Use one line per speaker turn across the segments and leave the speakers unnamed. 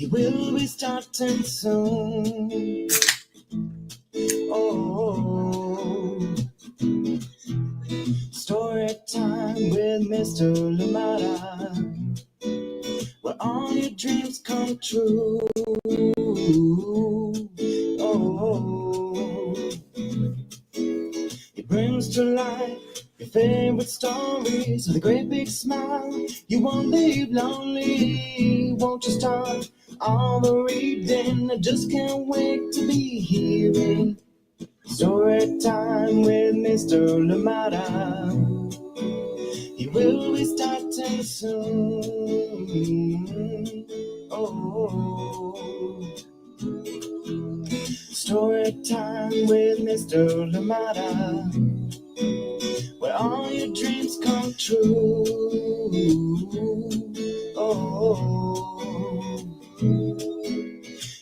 will be starting soon. Oh, story time with Mr. Limata, where all your dreams come true. Oh, he brings to life your favorite stories with a great big smile. You won't leave lonely, won't you start all the reading? I just can't wait to be hearing story time with Mr. Limata. He will be starting soon. Oh, story time with Mr. Limata, where all your dreams come true. Oh,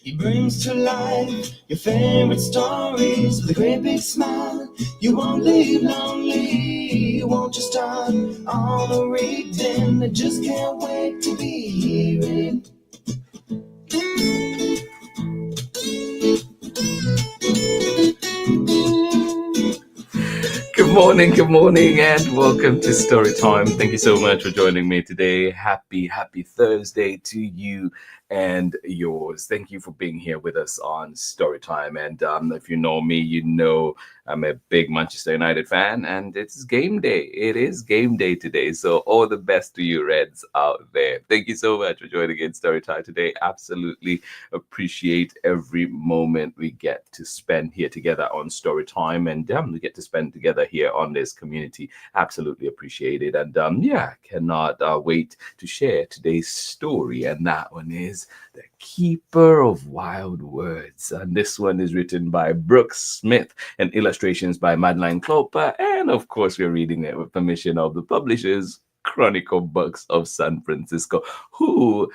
he brings to life your favorite stories with a great big smile. You won't leave lonely, won't you start all the reading? I just can't wait to be hearing.
Good morning, and welcome to Storytime. Thank you so much for joining me today. Happy Thursday to you and yours. Thank you for being here with us on Storytime. And if you know me, you know I'm a big Manchester United fan, and it's game day. It is game day today. So all the best to you Reds out there. Thank you so much for joining in Storytime today. Absolutely appreciate every moment we get to spend here together on Storytime, and we get to spend together here on this community. Absolutely appreciate it. And cannot wait to share today's story. And that one is The Keeper of Wild Words. And this one is written by Brook Smith and illustrations by MADELINE KLOEPER. And of course, we're reading it with permission of the publishers, Chronicle Books of San Francisco, who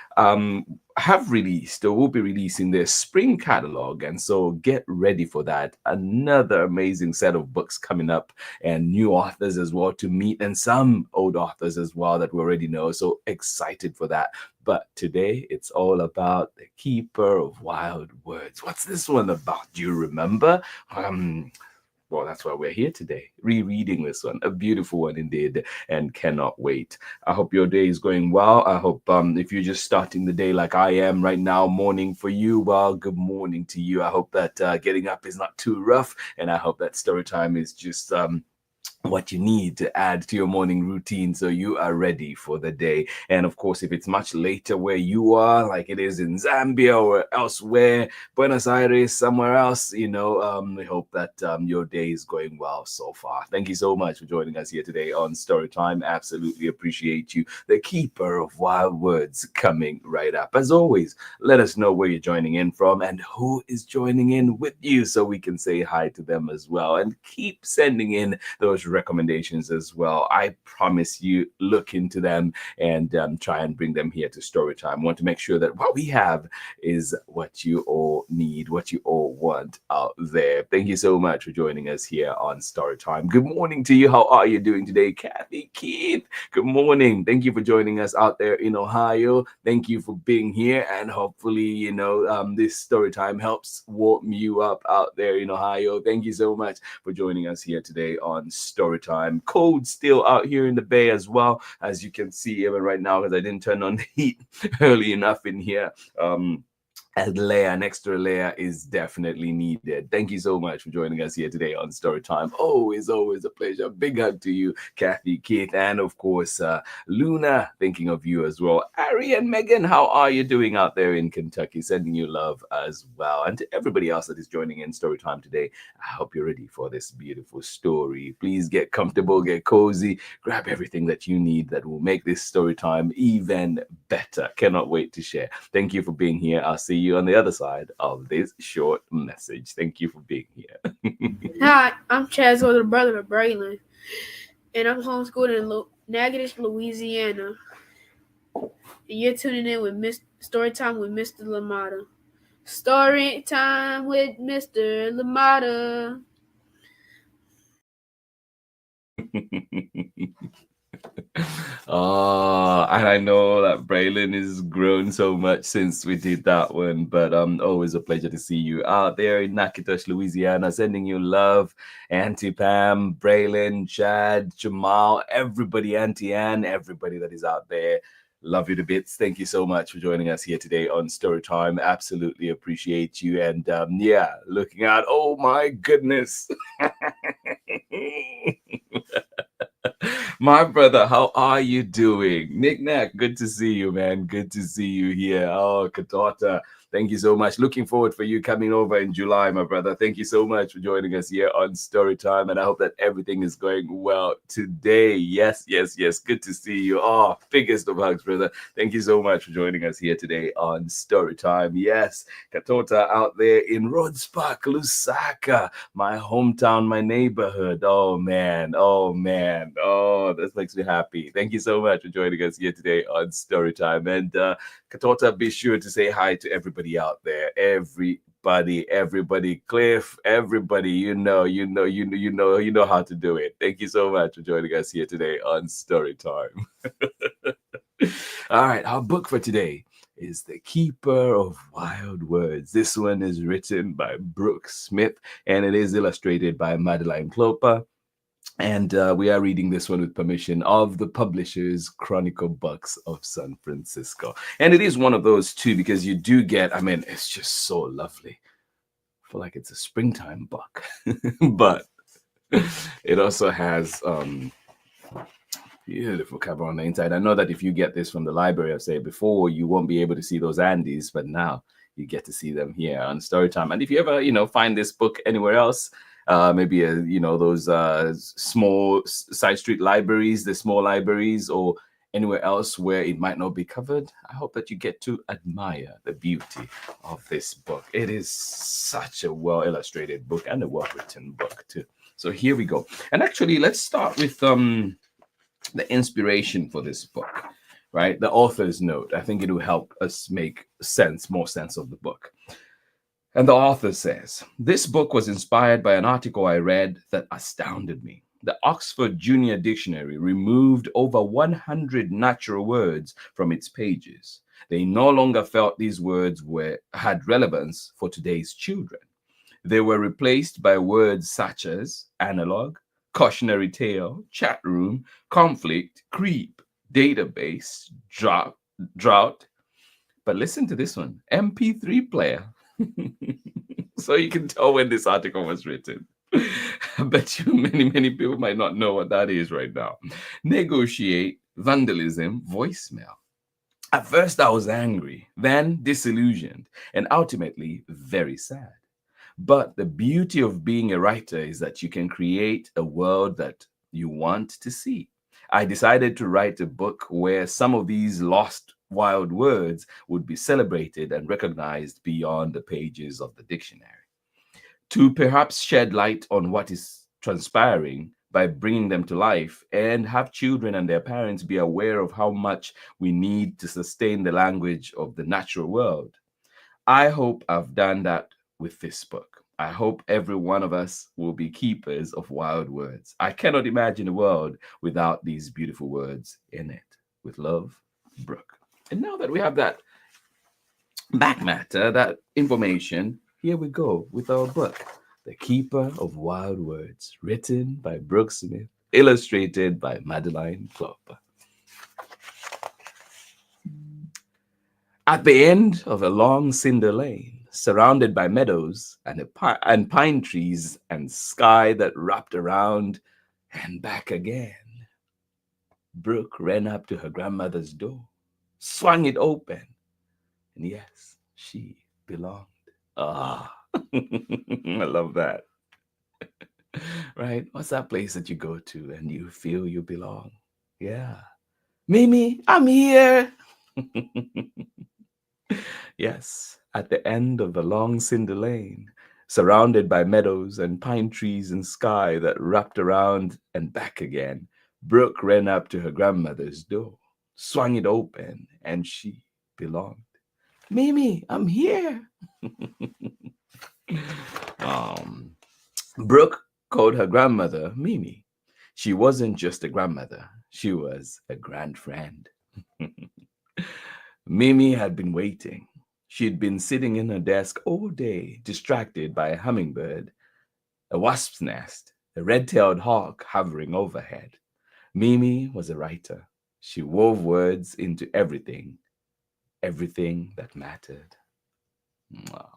have released or will be releasing their spring catalog. And so get ready for that. Another amazing set of books coming up, and new authors as well to meet, and some old authors as well that we already know. So excited for that. But today it's all about The Keeper of Wild Words. What's this one about? Do you remember? Well, that's why we're here today, rereading this one. A beautiful one indeed, and cannot wait. I hope your day is going well. I hope if you're just starting the day like I am right now, morning for you, well, good morning to you. I hope that getting up is not too rough, and I hope that story time is just what you need to add to your morning routine so you are ready for the day. And of course, if it's much later where you are, like it is in Zambia or elsewhere, Buenos Aires, somewhere else, we hope that your day is going well so far. Thank you so much for joining us here today on Storytime. Absolutely appreciate you. The Keeper of Wild Words coming right up. As always, let us know where you're joining in from and who is joining in with you so we can say hi to them as well. And keep sending in those recommendations as well. I promise you, look into them and try and bring them here to Storytime. I want to make sure that what we have is what you all need, what you all want out there. Thank you so much for joining us here on Storytime. Good morning to you. How are you doing today? Kathy, Keith, good morning. Thank you for joining us out there in Ohio. Thank you for being here, and hopefully, this Storytime helps warm you up out there in Ohio. Thank you so much for joining us here today on Storytime. Cold still out here in the Bay as well, as you can see even right now, because I didn't turn on the heat early enough in here. An extra layer is definitely needed. Thank you so much for joining us here today on Storytime. Always a pleasure. Big hug to you, Kathy, Keith, and of course, Luna, thinking of you as well. Ari and Megan, how are you doing out there in Kentucky? Sending you love as well. And to everybody else that is joining in Storytime today, I hope you're ready for this beautiful story. Please get comfortable, get cozy, grab everything that you need that will make this Storytime even better. Cannot wait to share. Thank you for being here. I'll see you on the other side of this short message. Thank you for being here.
Hi, I'm Chad's older brother, Braylon, and I'm homeschooled in Natchitoches, Louisiana. And you're tuning in with Storytime with Mr. Limata. Storytime with Mr. Limata.
Oh, and I know that Braylon has grown so much since we did that one, but always a pleasure to see you out there in Natchitoches, Louisiana. Sending you love, Auntie Pam, Braylon, Chad, Jamal, everybody, Auntie Ann, everybody that is out there. Love you to bits. Thank you so much for joining us here today on Storytime. Absolutely appreciate you. And yeah, looking out. Oh my goodness. My brother, how are you doing? Nick Nack, good to see you, man. Good to see you here. Oh, Katota, thank you so much. Looking forward for you coming over in July, my brother. Thank you so much for joining us here on Storytime, and I hope that everything is going well today. Yes, yes, yes. Good to see you. Oh, biggest of hugs, brother. Thank you so much for joining us here today on Storytime. Yes, Katota out there in Rhodes Park, Lusaka, my hometown, my neighborhood. Oh man, oh man, oh, this makes me happy. Thank you so much for joining us here today on Storytime. And Katota, be sure to say hi to everybody out there. Everybody, Cliff, everybody, you know how to do it. Thank you so much for joining us here today on Storytime. All right, our book for today is The Keeper of Wild Words. This one is written by Brooke Smith, and it is illustrated by Madeline KLOEPER. And we are reading this one with permission of the publishers, Chronicle Books of San Francisco. And it is one of those too, because you do get, I mean, it's just so lovely. I feel like it's a springtime book, but it also has beautiful cover on the inside. I know that if you get this from the library, I've said before, you won't be able to see those Andes, but now you get to see them here on Storytime. And if you ever, find this book anywhere else, maybe those small side street libraries, the small libraries, or anywhere else where it might not be covered, I hope that you get to admire the beauty of this book. It is such a well illustrated book and a well written book too. So here we go. And actually, let's start with the inspiration for this book, right? The author's note. I think it will help us make more sense of the book. And the author says, this book was inspired by an article I read that astounded me. The Oxford Junior Dictionary removed over 100 natural words from its pages. They no longer felt these words had relevance for today's children. They were replaced by words such as analog, cautionary tale, chat room, conflict, creep, database, drought. But listen to this one, MP3 player. So you can tell when this article was written. I bet you many people might not know what that is right now. Negotiate, vandalism, voicemail. At first I was angry, then disillusioned, and ultimately very sad. But the beauty of being a writer is that you can create a world that you want to see. I decided to write a book where some of these lost wild words would be celebrated and recognized beyond the pages of the dictionary. To perhaps shed light on what is transpiring by bringing them to life and have children and their parents be aware of how much we need to sustain the language of the natural world. I hope I've done that with this book. I hope every one of us will be keepers of wild words. I cannot imagine a world without these beautiful words in it. With love, Brooke. And now that we have that back matter, that information, here we go with our book, The Keeper of Wild Words, written by Brooke Smith, illustrated by Madeline KLOEPER. At the end of a long cinder lane, surrounded by meadows and pine trees and sky that wrapped around and back again, Brooke ran up to her grandmother's door, swung it open, and yes, she belonged. Ah, I love that. Right? What's that place that you go to and you feel you belong? Yeah. Mimi, I'm here. Yes, at the end of the long cinder lane, surrounded by meadows and pine trees and sky that wrapped around and back again, Brooke ran up to her grandmother's door, swung it open, and she belonged. Mimi, I'm here. Brooke called her grandmother Mimi. She wasn't just a grandmother. She was a grand friend. Mimi had been waiting. She'd been sitting in her desk all day, distracted by a hummingbird, a wasp's nest, a red-tailed hawk hovering overhead. Mimi was a writer. She wove words into everything, everything that mattered. Mwah.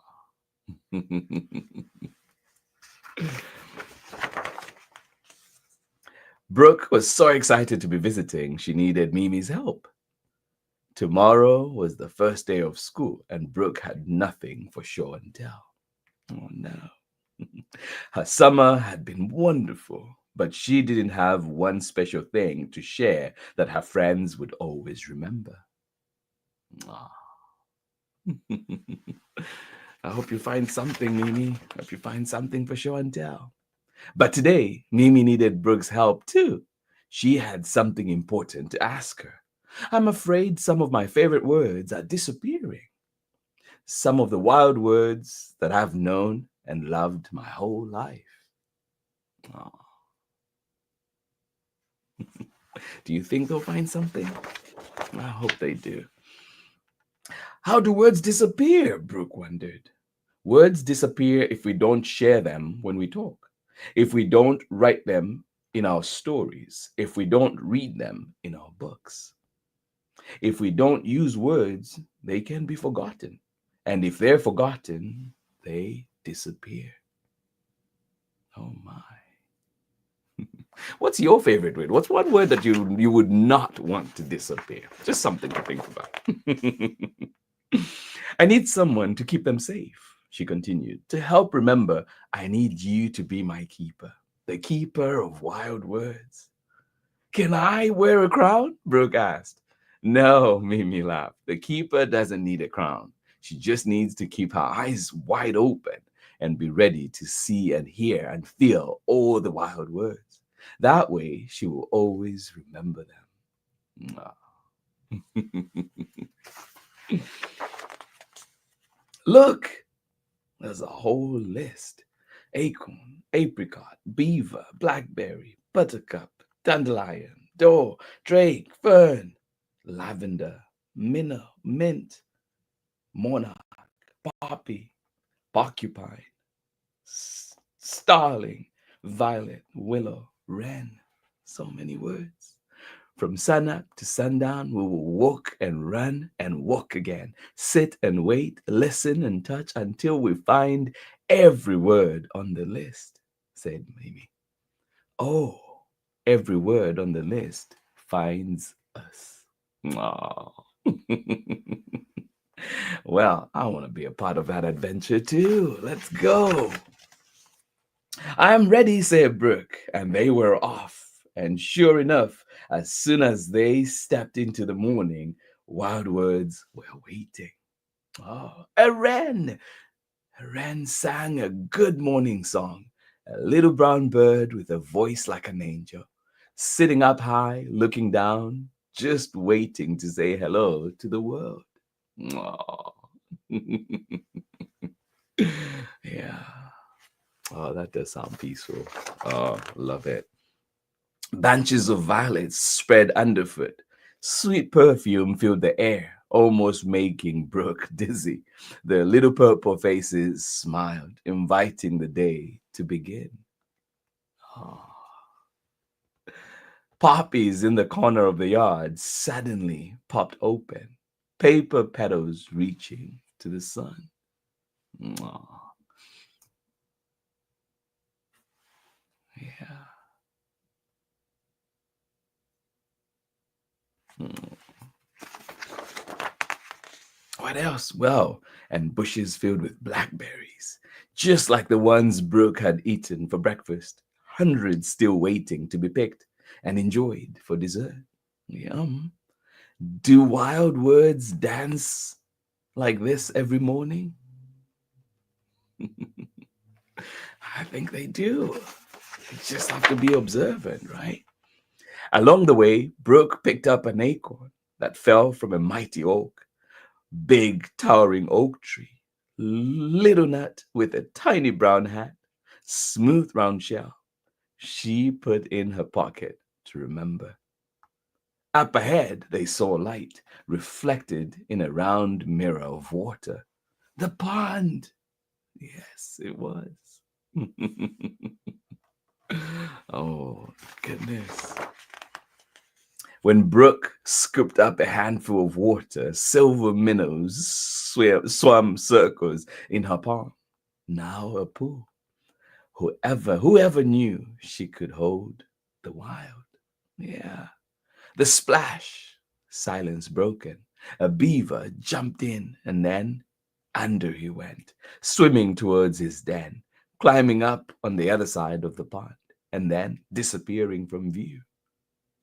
Brooke was so excited to be visiting, she needed Mimi's help. Tomorrow was the first day of school, and Brooke had nothing for show and tell. Oh no. Her summer had been wonderful, but she didn't have one special thing to share that her friends would always remember. Ah. I hope you find something, Mimi. I hope you find something for show and tell. But today, Mimi needed Brooke's help too. She had something important to ask her. I'm afraid some of my favorite words are disappearing. Some of the wild words that I've known and loved my whole life. Oh. Do you think they'll find something? I hope they do. How do words disappear? Brooke wondered. Words disappear if we don't share them when we talk, if we don't write them in our stories, if we don't read them in our books. If we don't use words, they can be forgotten. And if they're forgotten, they disappear. Oh my. What's your favorite word? What's one word that you would not want to disappear? Just something to think about. I need someone to keep them safe, she continued. To help remember, I need you to be my keeper, the keeper of wild words. Can I wear a crown? Brooke asked. No, Mimi laughed. The keeper doesn't need a crown. She just needs to keep her eyes wide open and be ready to see and hear and feel all the wild words. That way, she will always remember them. Look, there's a whole list. Acorn, apricot, beaver, blackberry, buttercup, dandelion, door, drake, fern, lavender, minnow, mint, monarch, poppy, porcupine, starling, violet, willow, wren. So many words. From sunup to sundown, we will walk and run and walk again, sit and wait, listen and touch until we find every word on the list, said Mimi. Oh, every word on the list finds us. Aww. Well, I want to be a part of that adventure too. Let's go. I'm ready, said Brooke, and they were off. And sure enough, as soon as they stepped into the morning, wild words were waiting. Oh, a wren! A wren sang a good morning song, a little brown bird with a voice like an angel, sitting up high, looking down, just waiting to say hello to the world. Oh. Yeah. Oh, that does sound peaceful. Oh, love it. Bunches of violets spread underfoot. Sweet perfume filled the air, almost making Brooke dizzy. The little purple faces smiled, inviting the day to begin. Oh. Poppies in the corner of the yard suddenly popped open, paper petals reaching to the sun. Oh. Yeah. What else? Well, and bushes filled with blackberries, just like the ones Brooke had eaten for breakfast, hundreds still waiting to be picked and enjoyed for dessert. Yum. Do wild words dance like this every morning? I think they do. You just have to be observant, right? Along the way, Brooke picked up an acorn that fell from a mighty oak. Big, towering oak tree. Little nut with a tiny brown hat. Smooth round shell. She put in her pocket to remember. Up ahead, they saw light reflected in a round mirror of water. The pond! Yes, it was. Oh, goodness. When Brooke scooped up a handful of water, silver minnows swam circles in her palm. Now a pool. Whoever knew she could hold the wild. Yeah. The splash, silence broken. A beaver jumped in and then under he went, swimming towards his den, climbing up on the other side of the pond, and then disappearing from view.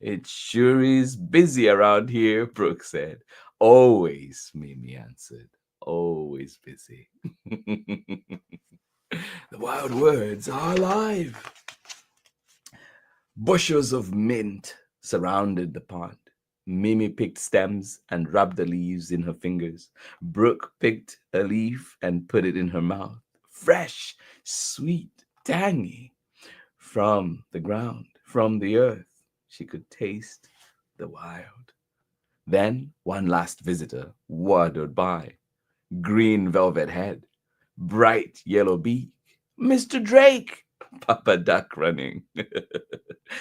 It sure is busy around here, Brooke said. Always, Mimi answered. Always busy. The wild words are alive. Bushels of mint surrounded the pond. Mimi picked stems and rubbed the leaves in her fingers. Brooke picked a leaf and put it in her mouth. Fresh, sweet, tangy. From the ground, from the earth, she could taste the wild. Then one last visitor waddled by. Green velvet head, bright yellow beak. Mr. Drake! Papa Duck running.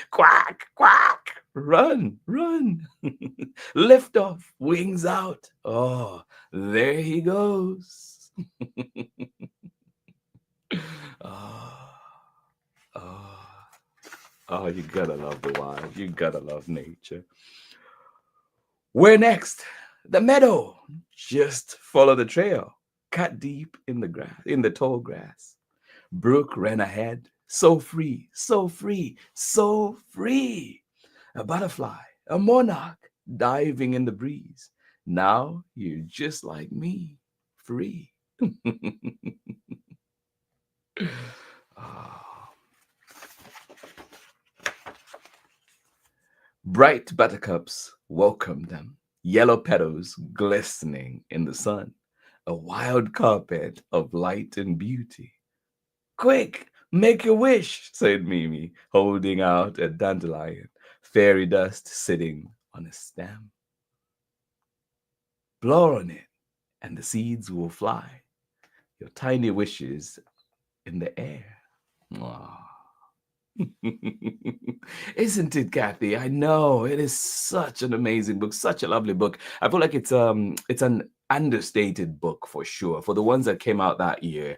Quack, quack, run, run. Lift off, wings out. Oh, there he goes. Oh, oh, oh, you gotta love the wild. You gotta love nature. Where next? The meadow. Just follow the trail. Cut deep in the grass, in the tall grass. Brook ran ahead, so free, so free, so free. A butterfly, a monarch, diving in the breeze. Now you're just like me, free. Oh. Bright buttercups welcomed them, yellow petals glistening in the sun, a wild carpet of light and beauty. Quick, make your wish, said Mimi, holding out a dandelion, fairy dust sitting on a stem. Blow on it, and the seeds will fly, your tiny wishes in the air. Aww. Isn't it, Kathy? I know it is such an amazing book, such a lovely book. I feel like it's an understated book for sure. For the ones that came out that year,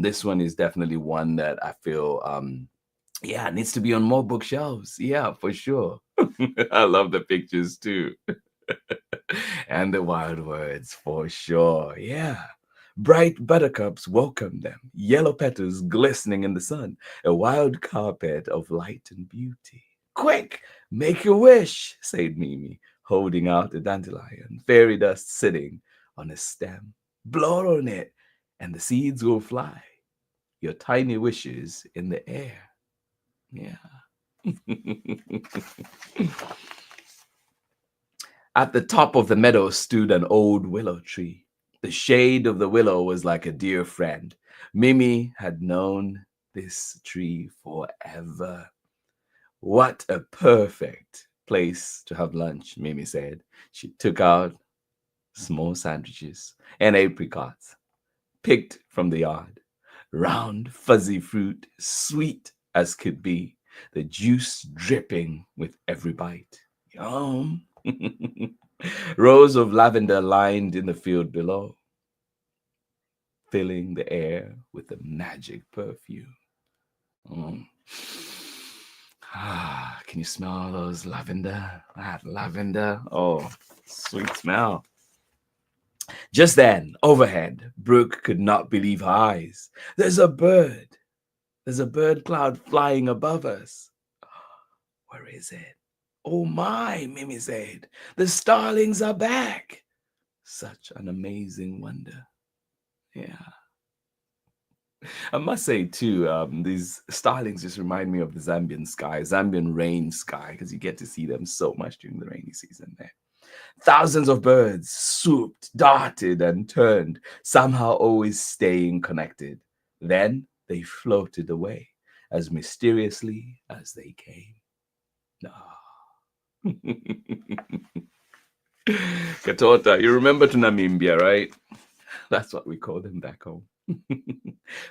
this one is definitely one that I feel yeah, needs to be on more bookshelves. Yeah, for sure. I love the pictures too. And the wild words for sure. Yeah. Bright buttercups welcomed them, yellow petals glistening in the sun, a wild carpet of light and beauty. Quick, make your wish, said Mimi, holding out the dandelion, fairy dust sitting on a stem. Blow on it, and the seeds will fly, your tiny wishes in the air. Yeah. At the top of the meadow stood an old willow tree. The shade of the willow was like a dear friend. Mimi had known this tree forever. What a perfect place to have lunch, Mimi said. She took out small sandwiches and apricots, picked from the yard. Round, fuzzy fruit, sweet as could be, the juice dripping with every bite. Yum! Rows of lavender lined in the field below, filling the air with a magic perfume. Ah, can you smell those lavender? That lavender? Oh, sweet smell. Just then, overhead, Brooke could not believe her eyes. There's a bird. There's a bird cloud flying above us. Where is it? Oh my, Mimi said. The starlings are back. Such an amazing wonder. Yeah. I must say too, these starlings just remind me of the Zambian sky, Zambian rain sky, because you get to see them so much during the rainy season there. Thousands of birds swooped, darted, and turned, somehow always staying connected. Then they floated away as mysteriously as they came. Ah. Katota, you remember to Namibia, right? That's what we call them back home.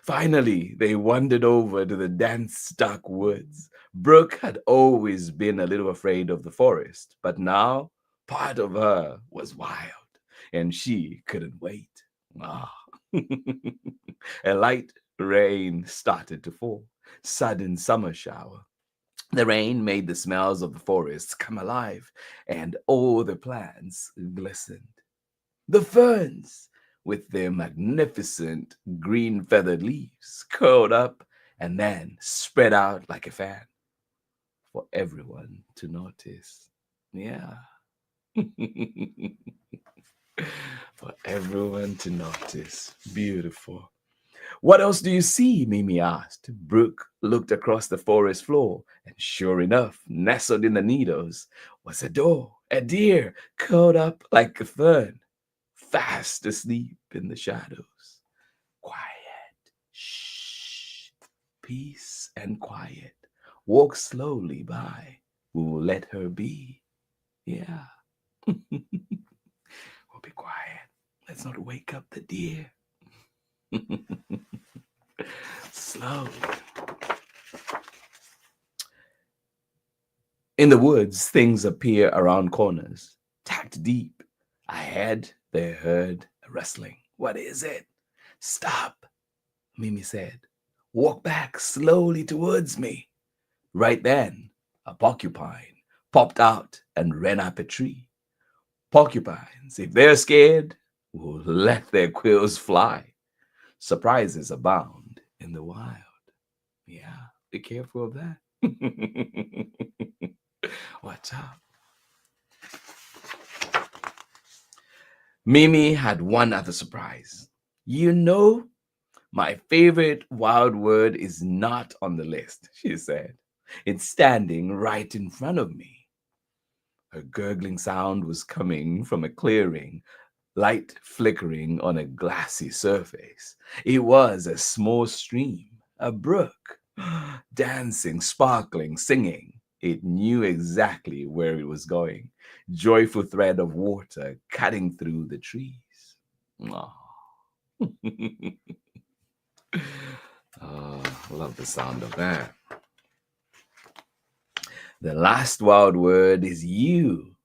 Finally, they wandered over to the dense, dark woods. Brooke had always been a little afraid of the forest, but now part of her was wild, and she couldn't wait. Ah. A light rain started to fall, sudden summer shower. The rain made the smells of the forest come alive, and all the plants glistened. The ferns, with their magnificent green feathered leaves, curled up and then spread out like a fan for everyone to notice. Yeah. For everyone to notice. Beautiful. What else do you see? Mimi asked. Brooke looked across the forest floor, and sure enough, nestled in the needles was a doe, a deer curled up like a fern, fast asleep in the shadows. Quiet. Shh. Peace and quiet. Walk slowly by. We will let her be. Yeah. We'll be quiet. Let's not wake up the deer. Slow. In the woods, things appear around corners, tacked deep. Ahead, they heard a rustling. What is it? Stop, Mimi said. Walk back slowly towards me. Right then, a porcupine popped out and ran up a tree. Porcupines, if they're scared, will let their quills fly. Surprises abound in the wild. Yeah, be careful of that. Watch out. Mimi had one other surprise. You know, my favorite wild word is not on the list, she said. It's standing right in front of me. Her gurgling sound was coming from a clearing, light flickering on a glassy surface. It was a small stream, a brook, dancing, sparkling, singing. It knew exactly where it was going. Joyful thread of water cutting through the trees. Oh. Oh, love the sound of that. The last wild word is you,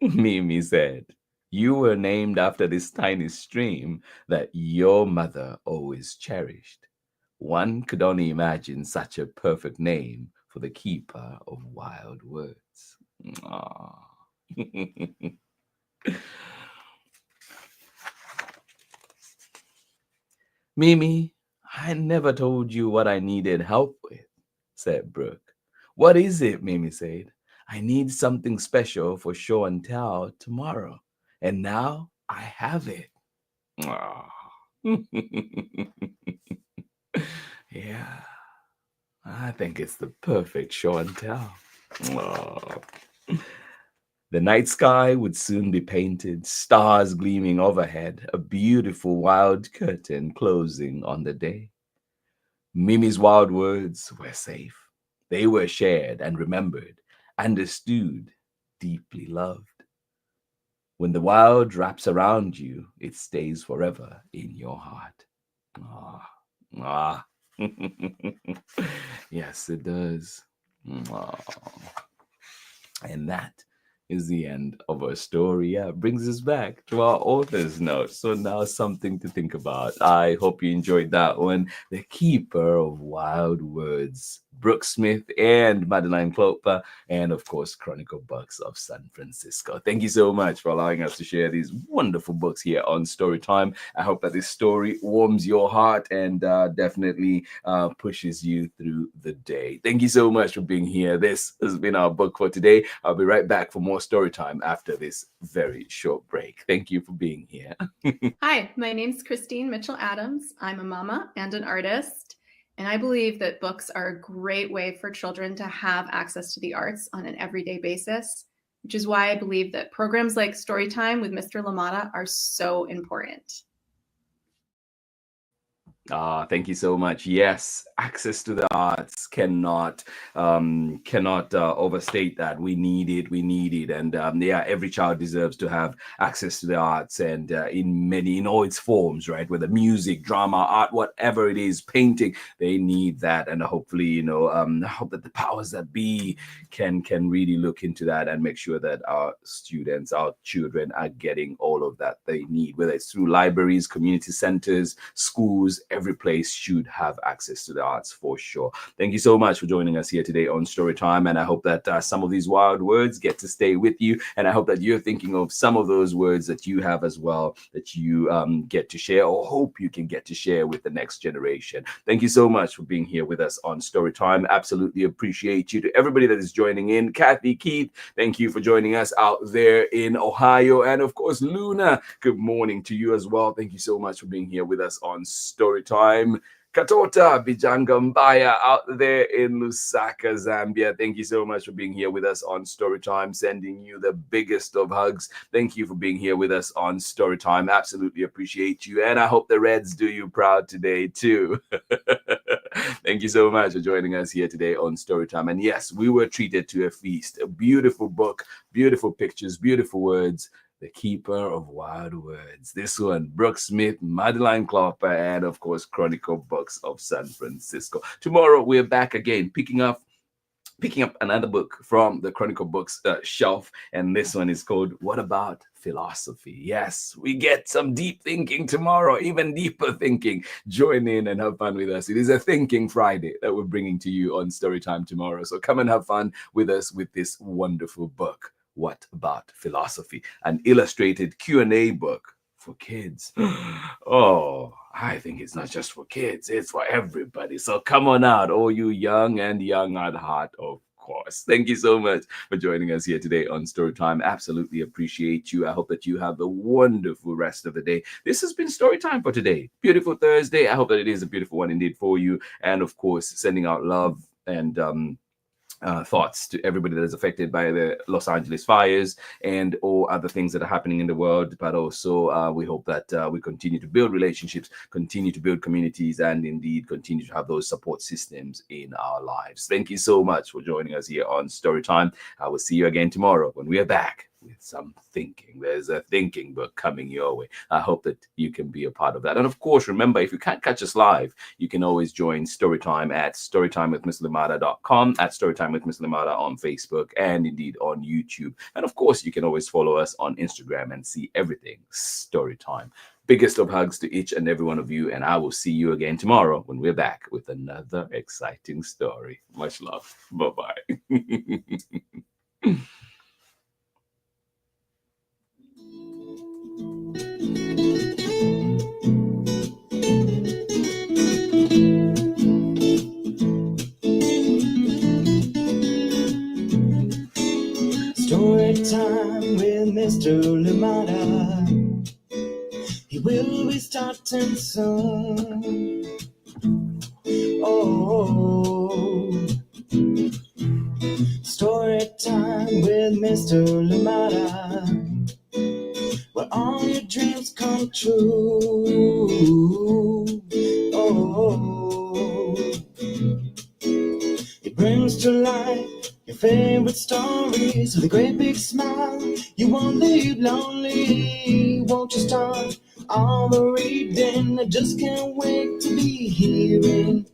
Mimi said. You were named after this tiny stream that your mother always cherished. One could only imagine such a perfect name for the keeper of wild words. Aww. Mimi, I never told you what I needed help with, said Brooke. What is it? Mimi said. I need something special for show and tell tomorrow. And now I have it. Aw. Yeah, I think it's the perfect show and tell. Aw. The night sky would soon be painted, stars gleaming overhead, a beautiful wild curtain closing on the day. Mimi's wild words were safe. They were shared and remembered, understood, deeply loved. When the wild wraps around you, it stays forever in your heart. Ah, ah. Yes, it does. Ah. And that is the end of our story. Yeah, it brings us back to our author's note. So now something to think about. I hope you enjoyed that one. The Keeper of Wild Words, Brooke Smith and Madeline KLOEPER, and of course, Chronicle Books of San Francisco. Thank you so much for allowing us to share these wonderful books here on Storytime. I hope that this story warms your heart and definitely pushes you through the day. Thank you so much for being here. This has been our book for today. I'll be right back for more story time after this very short break. Thank you for being here.
Hi, my name's Christine Mitchell-Adams. I'm a mama and an artist, and I believe that books are a great way for children to have access to the arts on an everyday basis, which is why I believe that programs like Storytime with Mr. Limata are so important.
Thank you so much. Yes, access to the arts cannot overstate that. We need it. We need it, and yeah, every child deserves to have access to the arts, and in all its forms, right? Whether music, drama, art, whatever it is, painting, they need that, and hopefully, I hope that the powers that be can really look into that and make sure that our students, our children, are getting all of that they need, whether it's through libraries, community centers, schools. Every place should have access to the arts for sure. Thank you so much for joining us here today on Storytime, and I hope that some of these wild words get to stay with you, and I hope that you're thinking of some of those words that you have as well, that you get to share, or hope you can get to share with the next generation. Thank you so much for being here with us on Storytime. Absolutely appreciate you. To everybody that is joining in, Kathy, Keith, thank you for joining us out there in Ohio, and of course Luna, good morning to you as well. Thank you so much for being here with us on Storytime. Katota Bijangambaya out there in Lusaka, Zambia. Thank you so much for being here with us on Storytime. Sending you the biggest of hugs. Thank you for being here with us on Storytime. Absolutely appreciate you. And I hope the Reds do you proud today too. Thank you so much for joining us here today on Storytime. And yes, we were treated to a feast. A beautiful book, beautiful pictures, beautiful words. The Keeper of Wild Words. This one, Brooke Smith, Madeline KLOEPER, and of course, Chronicle Books of San Francisco. Tomorrow, we're back again, picking up another book from the Chronicle Books shelf, and this one is called What About Philosophy? Yes, we get some deep thinking tomorrow, even deeper thinking. Join in and have fun with us. It is a Thinking Friday that we're bringing to you on Storytime tomorrow, so come and have fun with us with this wonderful book. What About Philosophy? An illustrated Q&A book for kids. Oh, I think it's not just for kids, it's for everybody. So come on out, all you young and young at heart, of course. Thank you so much for joining us here today on Storytime. Absolutely appreciate you. I hope that you have a wonderful rest of the day. This has been Storytime for today. Beautiful Thursday. I hope that it is a beautiful one indeed for you. And of course, sending out love and thoughts to everybody that is affected by the Los Angeles fires and all other things that are happening in the world. But also, we hope that we continue to build relationships, continue to build communities, and indeed continue to have those support systems in our lives. Thank you so much for joining us here on Storytime. I will see you again tomorrow when we are back with some thinking. There's a thinking book coming your way. I hope that you can be a part of that. And of course, remember, if you can't catch us live, you can always join Storytime at storytimewithmisslimata.com, at Storytime with Miss Limata on Facebook, and indeed on YouTube. And of course, you can always follow us on Instagram and see everything Storytime. Biggest of hugs to each and every one of you, and I will see you again tomorrow when we're back with another exciting story. Much love. Bye-bye.
Story time with Mr. Limata. He will be starting soon. Oh, story time with Mr. Limata, where all your dreams come true. Oh, it brings to life your favorite stories with a great big smile. You won't leave lonely. Won't you start all the reading? I just can't wait to be hearing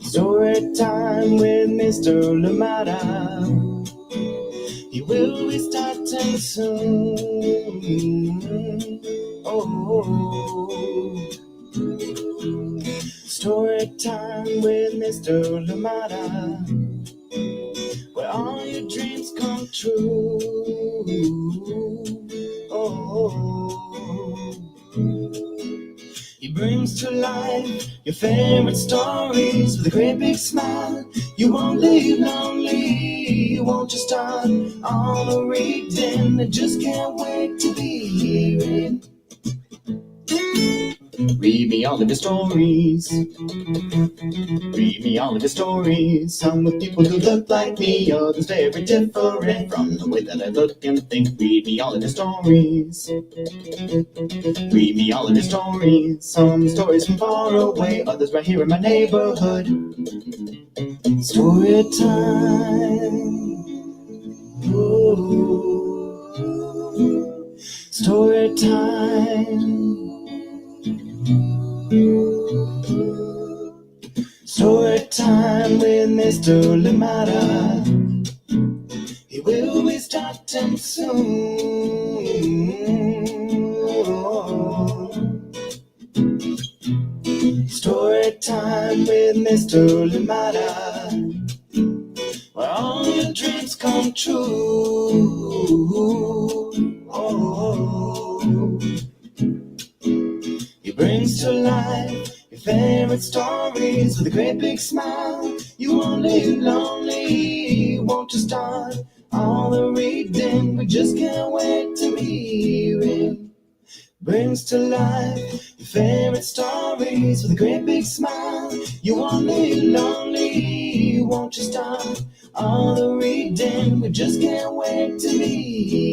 story time with Mr. Limata. He will be starting soon. Oh, story time with Mr. Limata, where all your dreams come true. Oh, he brings to life your favorite stories with a great big smile. You won't leave lonely. You won't just start all the reading. I just can't wait to be hearing Read me all of your stories. Read me all of your stories. Some with people who look like me, others very different from the way that I look and think. Read me all of your stories. Read me all of your stories. Some stories from far away, others right here in my neighborhood. Story time. Ooh. Story time. Story time with Mr. Limata. He will be starting soon. Story time with Mr. Limata, where all your dreams come true. He brings to life your favorite stories with a great big smile. You won't live lonely, won't you start all the reading? We just can't wait to hear it. Brings to life your favorite stories with a great big smile. You won't live lonely, won't you start all the reading? We just can't wait to hear